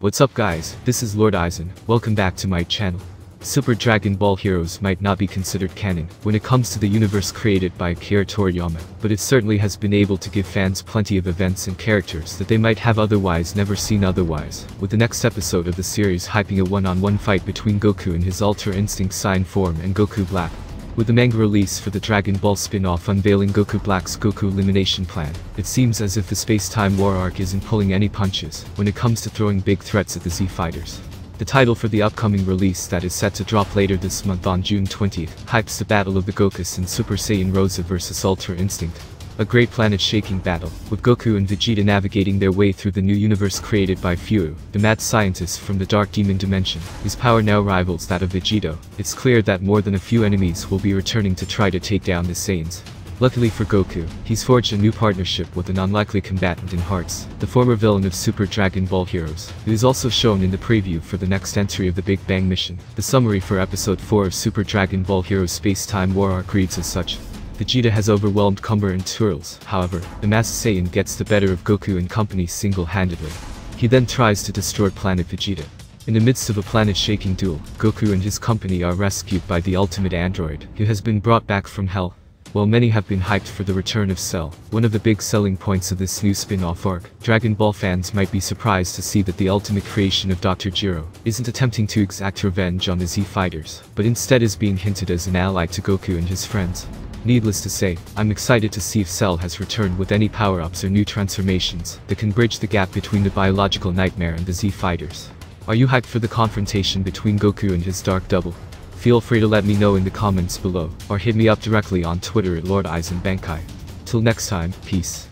What's up guys, this is Lord Aizen, welcome back to my channel. Super Dragon Ball Heroes might not be considered canon when it comes to the universe created by Akira Toriyama, but it certainly has been able to give fans plenty of events and characters that they might have otherwise never seen otherwise, with the next episode of the series hyping a one-on-one fight between Goku in his Ultra Instinct Saiyan form and Goku Black. With the manga release for the Dragon Ball spin-off unveiling Goku Black's Goku elimination plan, it seems as if the space-time war arc isn't pulling any punches when it comes to throwing big threats at the Z Fighters. The title for the upcoming release that is set to drop later this month on June 20th hypes the Battle of the Gokus and Super Saiyan Rosa vs Ultra Instinct. A great planet-shaking battle, with Goku and Vegeta navigating their way through the new universe created by Furu, the mad scientist from the Dark Demon dimension, whose power now rivals that of Vegito. It's clear that more than a few enemies will be returning to try to take down the Saiyans. Luckily for Goku, he's forged a new partnership with an unlikely combatant in Hearts, the former villain of Super Dragon Ball Heroes, who is also shown in the preview for the next entry of the Big Bang mission. The summary for Episode 4 of Super Dragon Ball Heroes Space-Time War arc reads as such. Vegeta has overwhelmed Cumber and Turles, however, the Masked Saiyan gets the better of Goku and company single-handedly. He then tries to destroy Planet Vegeta. In the midst of a planet-shaking duel, Goku and his company are rescued by the ultimate android, who has been brought back from Hell. While many have been hyped for the return of Cell, one of the big selling points of this new spin-off arc, Dragon Ball fans might be surprised to see that the ultimate creation of Dr. Gero isn't attempting to exact revenge on the Z Fighters, but instead is being hinted as an ally to Goku and his friends. Needless to say, I'm excited to see if Cell has returned with any power-ups or new transformations that can bridge the gap between the biological nightmare and the Z Fighters. Are you hyped for the confrontation between Goku and his Dark Double? Feel free to let me know in the comments below, or hit me up directly on Twitter at Lord Aizen Bankai. Till next time, peace.